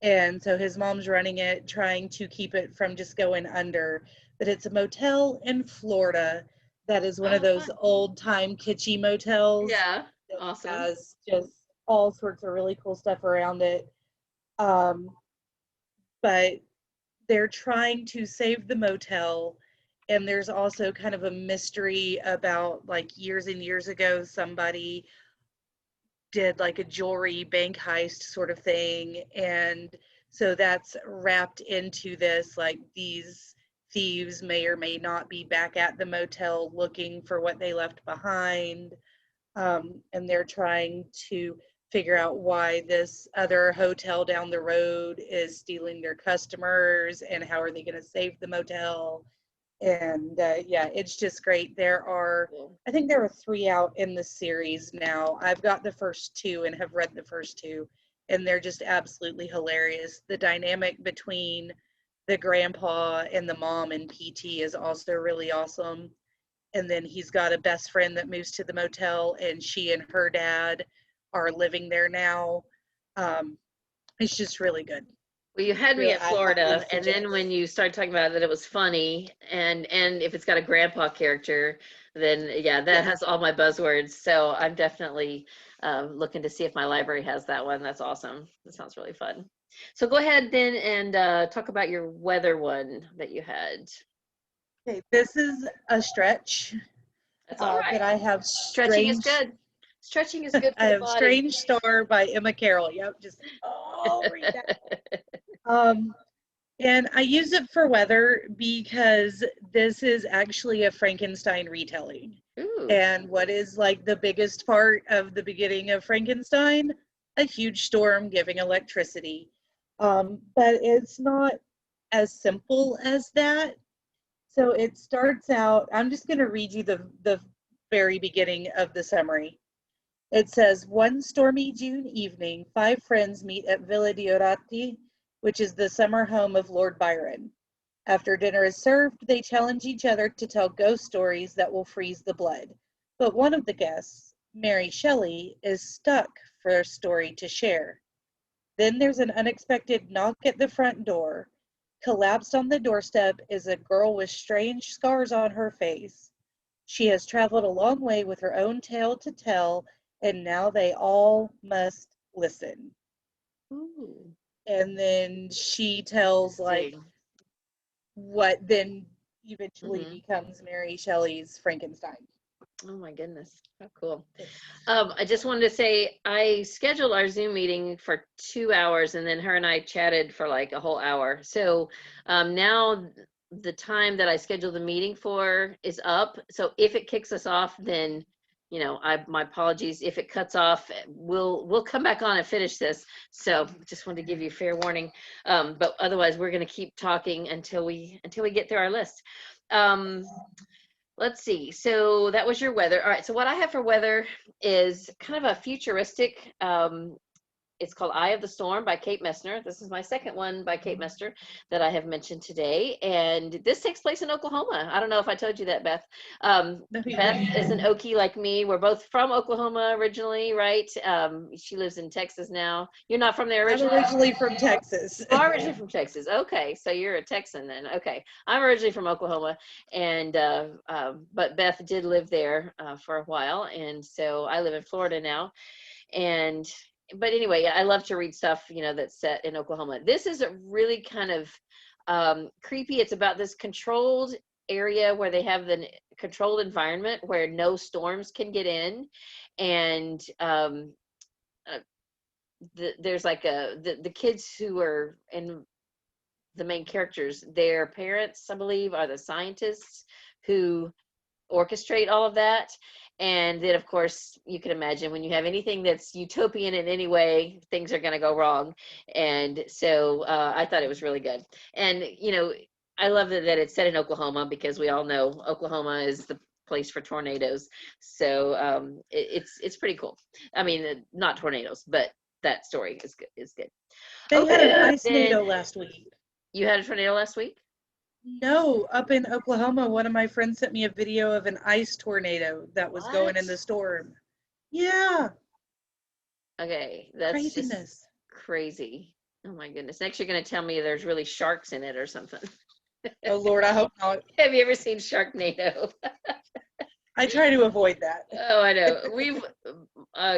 And so his mom's running it, trying to keep it from just going under. But it's a motel in Florida that is one of those old-time kitschy motels. Yeah, awesome. Has just all sorts of really cool stuff around it. But they're trying to save the motel, and there's also kind of a mystery about, like, years and years ago, somebody did like a jewelry bank heist sort of thing, and so that's wrapped into this, like, these thieves may or may not be back at the motel looking for what they left behind, and they're trying to figure out why this other hotel down the road is stealing their customers, and how are they going to save the motel. And yeah, it's just great. I think there are 3 out in the series now. I've got the first 2 and have read the first 2, and they're just absolutely hilarious. The dynamic between the grandpa and the mom and PT is also really awesome. And then he's got a best friend that moves to the motel, and she and her dad are living there now. It's just really good. Well, you had me at Florida, and then when you started talking about that it was funny, and if it's got a grandpa character, then yeah, that has all my buzzwords. So I'm definitely looking to see if my library has that one. That's awesome. That sounds really fun. So go ahead then and talk about your weather one that you had. Okay, this is a stretch. That's all right. But I have Stretching is good. Stretching is good for I the have body. Strange Star by Emma Carroll. Yep, just read that. And I use it for weather because this is actually a Frankenstein retelling. Ooh. And what is like the biggest part of the beginning of Frankenstein? A huge storm giving electricity. But it's not as simple as that. So it starts out, I'm just going to read you the very beginning of the summary. It says, one stormy June evening, 5 friends meet at Villa Diodati, which is the summer home of Lord Byron. After dinner is served, they challenge each other to tell ghost stories that will freeze the blood. But one of the guests, Mary Shelley, is stuck for a story to share. Then there's an unexpected knock at the front door. Collapsed on the doorstep is a girl with strange scars on her face. She has traveled a long way with her own tale to tell, and now they all must listen. Ooh. And then she tells like what then eventually becomes Mary Shelley's Frankenstein. Oh my goodness, how cool. I just wanted to say I scheduled our Zoom meeting for 2 hours, and then her and I chatted for like a whole hour. So now the time that I scheduled the meeting for is up. So if it kicks us off, then my apologies. If it cuts off, we'll come back on and finish this. So just wanted to give you fair warning. But otherwise, we're going to keep talking until we get through our list. Let's see. So that was your weather. All right. So what I have for weather is kind of a futuristic it's called Eye of the Storm by Kate Messner. This is my second one by Kate Messner that I have mentioned today. And this takes place in Oklahoma. I don't know if I told you that, Beth. No, you Beth didn't. is an Okie like me. We're both from Oklahoma originally, right? She lives in Texas now. You're not from there I'm originally? originally from Texas. You are originally from Texas. Okay, so you're a Texan then. Okay, I'm originally from Oklahoma, and but Beth did live there for a while, and so I live in Florida now. And but anyway, I love to read stuff, you know, that's set in Oklahoma. This is a really kind of creepy. It's about this controlled area where they have the controlled environment where no storms can get in, and uh, there's like the kids who are in the main characters, their parents, I believe, are the scientists who orchestrate all of that. And then, of course, you can imagine when you have anything that's utopian in any way, things are going to go wrong. And so I thought it was really good. And, you know, I love that it's set in Oklahoma because we all know Oklahoma is the place for tornadoes. So it's pretty cool. I mean, not tornadoes, but that story is good. Is good. They had an ice then tornado last week. you had a tornado last week? No, up in Oklahoma, one of my friends sent me a video of an ice tornado that was going in What? the storm. Yeah, Okay, that's just craziness. crazy. Oh my goodness. Next, you're going to tell me there's really sharks in it or something. Oh Lord, I hope not. Have you ever seen Sharknado? I try to avoid that. Oh, I know. We've,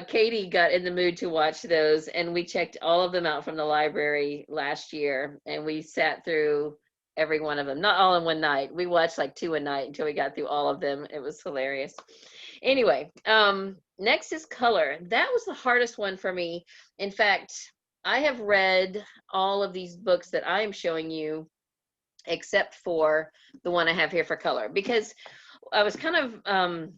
Katie got in the mood to watch those, and we checked all of them out from the library last year, and we sat through every one of them. Not all in one night. We watched like 2 a night until we got through all of them. It was hilarious. Anyway, next is color. That was the hardest one for me. In fact, I have read all of these books that I am showing you, except for the one I have here for color, because I was kind of,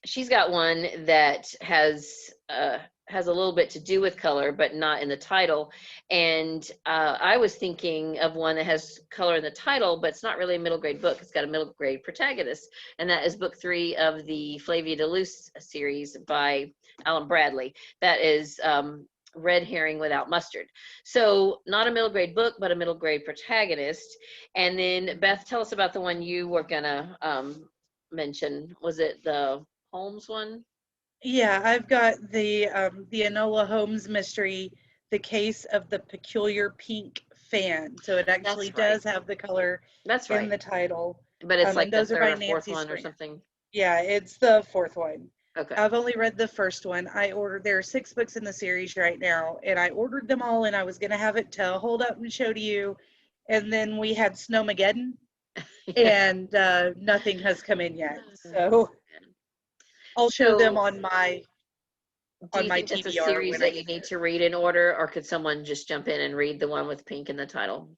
she's got one that has a little bit to do with color, but not in the title. And I was thinking of one that has color in the title, but it's not really a middle grade book. It's got a middle grade protagonist, and that is book 3 of the Flavia de Luce series by Alan Bradley. That is Red Herring Without Mustard. So not a middle grade book, but a middle grade protagonist. And then Beth, tell us about the one you were gonna mention. Was it the Holmes one? Yeah, I've got the Enola Holmes mystery, The Case of the Peculiar Pink Fan. So it actually does have the color That's in right. the title. But it's like and the those are third by or fourth Nancy one or Springer. something. Yeah, it's the 4th one. Okay. I've only read the first one. There are 6 books in the series right now, and I ordered them all, and I was going to have it to hold up and show to you. And then we had Snowmageddon, and nothing has come in yet. So I'll show them on my Do you think that's a TBR series when that you need to read in order, or could someone just jump in and read the one with pink in the title?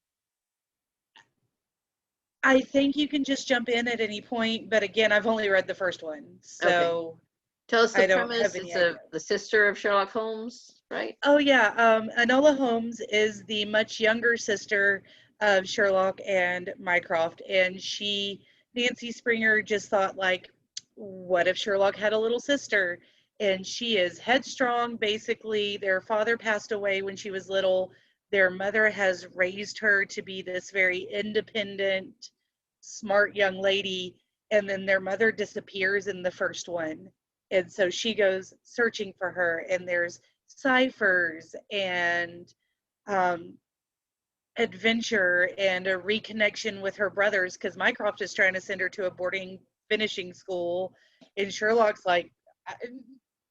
I think you can just jump in at any point, but again, I've only read the first one, so Tell us I the don't premise. have any It's idea. the sister of Sherlock Holmes, right? Oh yeah, Enola Holmes is the much younger sister of Sherlock and Mycroft, and Nancy Springer just thought, like, what if Sherlock had a little sister? And she is headstrong. Basically, their father passed away when she was little. Their mother has raised her to be this very independent, smart young lady, and then their mother disappears in the first one. And so she goes searching for her, and there's ciphers and adventure and a reconnection with her brothers, because Mycroft is trying to send her to a boarding finishing school, and Sherlock's like,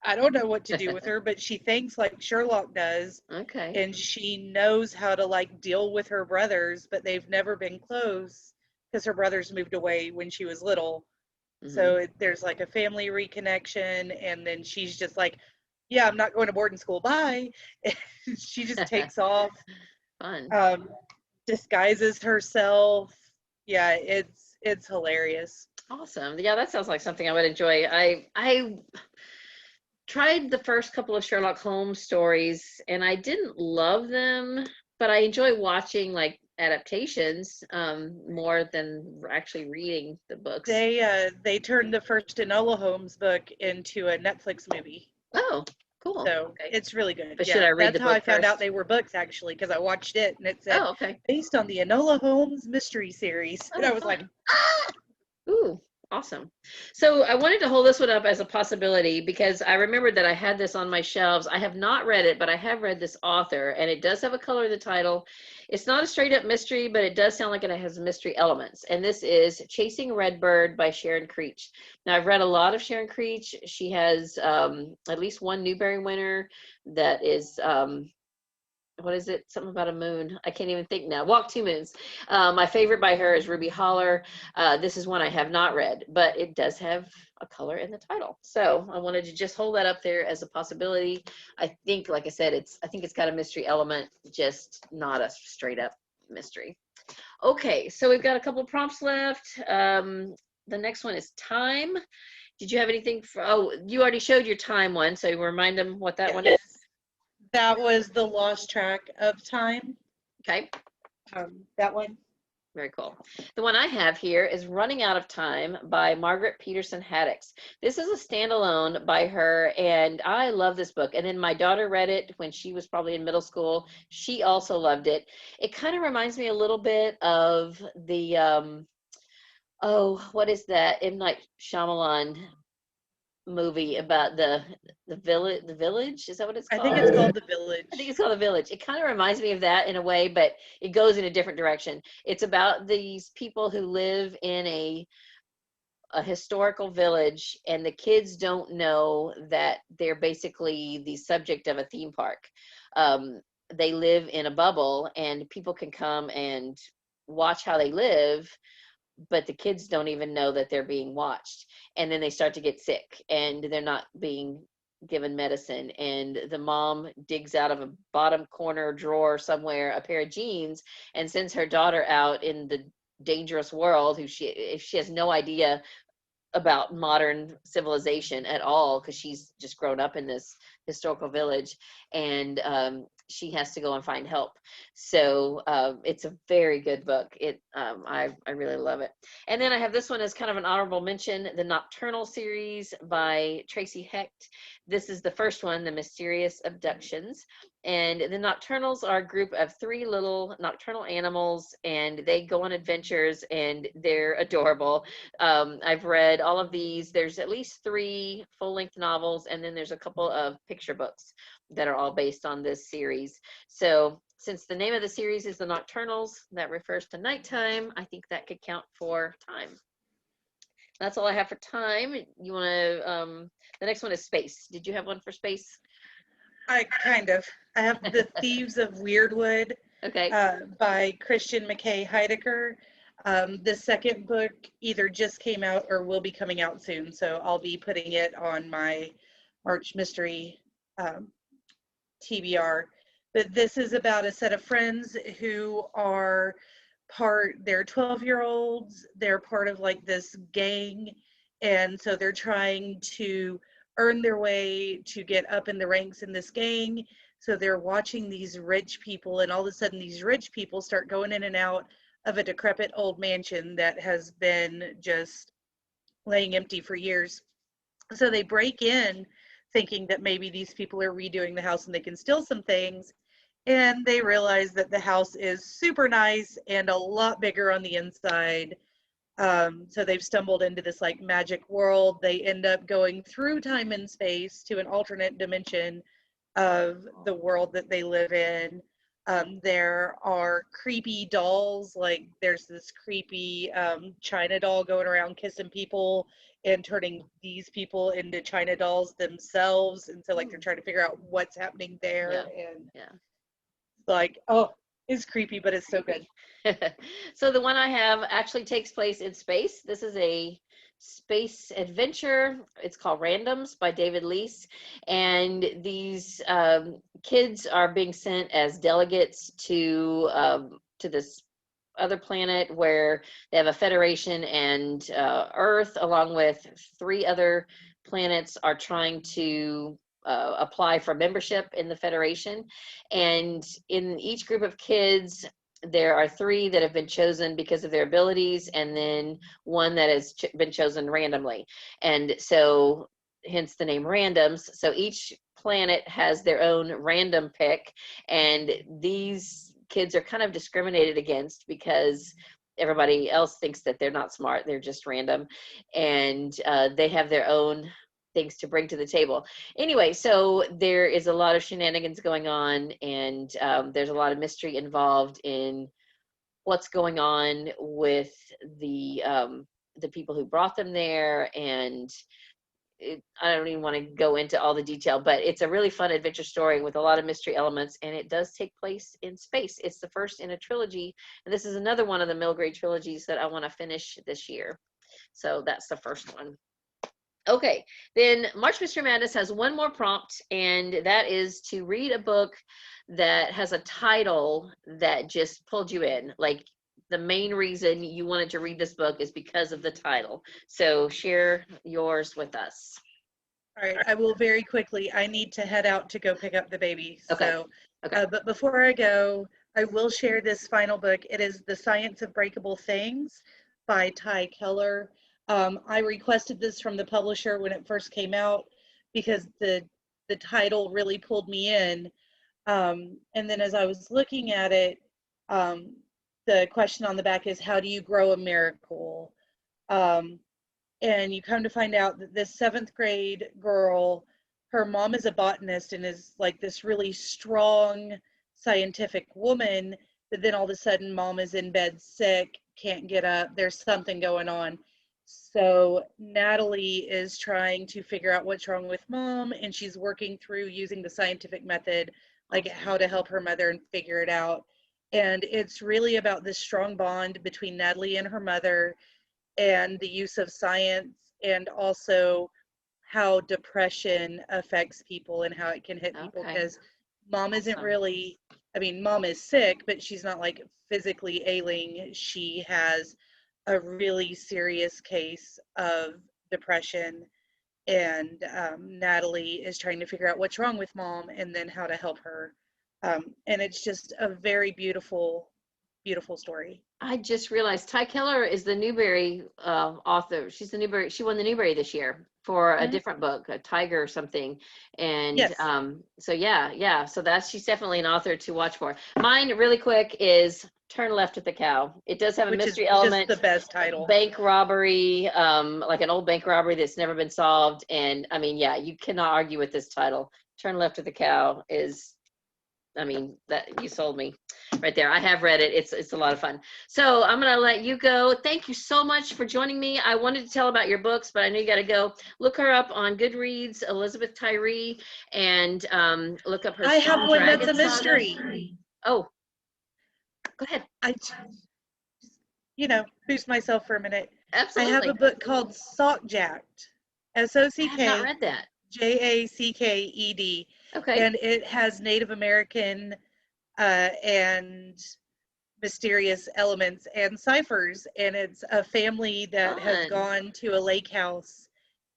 I don't know what to do with her, but she thinks like Sherlock does. Okay. And she knows how to like deal with her brothers, but they've never been close because her brothers moved away when she was little. So there's like a family reconnection, and then she's just like, yeah, I'm not going to boarding school, bye. And she just takes off. Fun. Disguises herself. Yeah, it's hilarious. Awesome. Yeah, that sounds like something I would enjoy. I tried the first couple of Sherlock Holmes stories, and I didn't love them, but I enjoy watching like adaptations more than actually reading the books. They turned the first Enola Holmes book into a Netflix movie. Oh, Cool. So Okay. it's really good. But Yeah, should I read that's the how I book found out first? they were books, actually, because I watched it and it said Oh, okay. based on the Enola Holmes mystery series. And I Oh, was like, fun. Ooh, awesome. So I wanted to hold this one up as a possibility because I remembered that I had this on my shelves. I have not read it, but I have read this author, and it does have a color in the title. It's not a straight up mystery, but it does sound like it has mystery elements. And this is Chasing Redbird by Sharon Creech. Now, I've read a lot of Sharon Creech. She has at least one Newbery winner that is what is it? Something about a moon. I can't even think now. Walk Two Moons. My favorite by her is Ruby Holler. This is one I have not read, but it does have a color in the title. So I wanted to just hold that up there as a possibility. I think, like I said, I think it's got a mystery element, just not a straight up mystery. Okay, so we've got a couple prompts left. The next one is time. Did you have anything for, oh, you already showed your time one, so remind them what that one is. that was the Lost Track of Time. Okay. That one. Very cool. The one I have here is Running Out of Time by Margaret Peterson Haddix. This is a standalone by her, and I love this book. And then my daughter read it when she was probably in middle school. She also loved it. It kind of reminds me a little bit of the, oh, what is that? M. Night Shyamalan movie about the village, is that what it's I called? think it's called The Village. I think it's called The Village. It kind of reminds me of that in a way, but it goes in a different direction. It's about these people who live in a historical village, and the kids don't know that they're basically the subject of a theme park. They live in a bubble, and people can come and watch how they live, but the kids don't even know that they're being watched. And then they start to get sick and they're not being given medicine. And the mom digs out of a bottom corner drawer somewhere a pair of jeans and sends her daughter out in the dangerous world, if she has no idea about modern civilization at all, because she's just grown up in this historical village, and she has to go and find help. So it's a very good book. I really love it. And then I have this one as kind of an honorable mention, the Nocturnal series by Tracy Hecht. This is the first one, The Mysterious Abductions. And the Nocturnals are a group of 3 little nocturnal animals, and they go on adventures, and they're adorable. I've read all of these. There's at least 3 full-length novels, and then there's a couple of picture books that are all based on this series. So since the name of the series is The Nocturnals, that refers to nighttime, I think that could count for time. That's all I have for time. You want to, the next one is space. Did you have one for space? I have The Thieves of Weirdwood Okay. by Christian McKay Heidecker. The second book either just came out or will be coming out soon, so I'll be putting it on my March Mystery TBR. But this is about a set of friends who are they're 12-year-olds, they're part of like this gang, and so they're trying to earn their way to get up in the ranks in this gang. So they're watching these rich people, and all of a sudden these rich people start going in and out of a decrepit old mansion that has been just laying empty for years. So they break in thinking that maybe these people are redoing the house and they can steal some things. And they realize that the house is super nice and a lot bigger on the inside. So they've stumbled into this like magic world. They end up going through time and space to an alternate dimension of the world that they live in. There are creepy dolls, like there's this creepy China doll going around kissing people and turning these people into China dolls themselves. And so like they're trying to figure out what's happening there. Yeah. And Yeah. like, oh, it's creepy, but it's so good. So the one I have actually takes place in space. This is a space adventure. It's called Randoms by David Lease. And these kids are being sent as delegates to this other planet where they have a federation, and Earth, along with 3 other planets, are trying to apply for membership in the Federation. And in each group of kids, there are 3 that have been chosen because of their abilities, and then 1 that has been chosen randomly. And so hence the name Randoms. So each planet has their own random pick, and these kids are kind of discriminated against because everybody else thinks that they're not smart, they're just random, and they have their own things to bring to the table. Anyway, so there is a lot of shenanigans going on, and there's a lot of mystery involved in what's going on with the people who brought them there, and I don't even want to go into all the detail, but it's a really fun adventure story with a lot of mystery elements, and it does take place in space. It's the first in a trilogy, and this is another one of the middle grade trilogies that I want to finish this year. So that's the first one. Okay, then March Mystery Madness has one more prompt, and that is to read a book that has a title that just pulled you in. Like, the main reason you wanted to read this book is because of the title. So share yours with us. All right, I will very quickly. I need to head out to go pick up the baby. Okay. So, Okay. but before I go, I will share this final book. It is The Science of Breakable Things by Ty Keller. I requested this from the publisher when it first came out because the title really pulled me in. And then as I was looking at it, the question on the back is, how do you grow a miracle? And you come to find out that this 7th grade girl, her mom is a botanist and is like this really strong scientific woman, but then all of a sudden mom is in bed sick, can't get up, there's something going on. So Natalie is trying to figure out what's wrong with mom, and she's working through using the scientific method, like how to help her mother and figure it out. And it's really about this strong bond between Natalie and her mother, and the use of science, and also how depression affects people and how it can hit people, because mom isn't really, I mean, mom is sick, but she's not like physically ailing. She has a really serious case of depression, and Natalie is trying to figure out what's wrong with mom and then how to help her. And it's just a very beautiful, beautiful story. I just realized Ty Keller is the Newbery author. She's the Newbery. She won the Newbery this year for a different book, a Tiger or something. And yes. So yeah. So she's definitely an author to watch for. Mine, really quick, is Turn Left at the Cow. It does have a mystery element. Just the best title. Bank robbery, like an old bank robbery that's never been solved. And I mean, yeah, you cannot argue with this title. Turn Left at the Cow is, I mean, that you sold me right there. I have read it. It's a lot of fun. So I'm going to let you go. Thank you so much for joining me. I wanted to tell about your books, but I know you got to go. Look her up on Goodreads, Elizabeth Tyree, and look up her. I have one that's a mystery. Oh, go ahead. I, boost myself for a minute. Absolutely. I have a book called Sockjacked. SOCK. I have not read that. JACKED. Okay. And it has Native American and mysterious elements and ciphers, and it's a family that has gone to a lake house,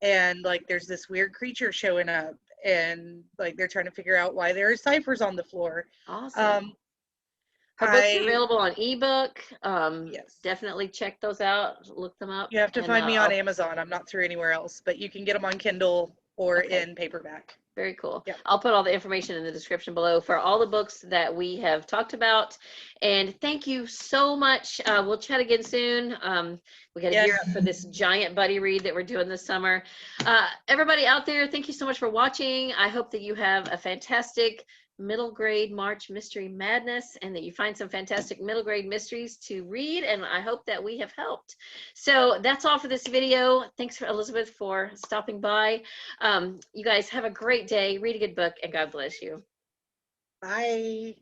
and like there's this weird creature showing up, and like they're trying to figure out why there are ciphers on the floor. Awesome. Her books are available on ebook. Yes. Definitely check those out. Look them up. You have to find me on Amazon. I'm not through anywhere else, but you can get them on Kindle or in paperback. Very cool. Yep. I'll put all the information in the description below for all the books that we have talked about. And thank you so much. We'll chat again soon. We got to gear up for this giant buddy read that we're doing this summer. Everybody out there, thank you so much for watching. I hope that you have a fantastic middle grade March Mystery Madness, and that you find some fantastic middle grade mysteries to read, and I hope that we have helped. So that's all for this video. Thanks for Elizabeth for stopping by. You guys have a great day. Read a good book, and God bless you. Bye.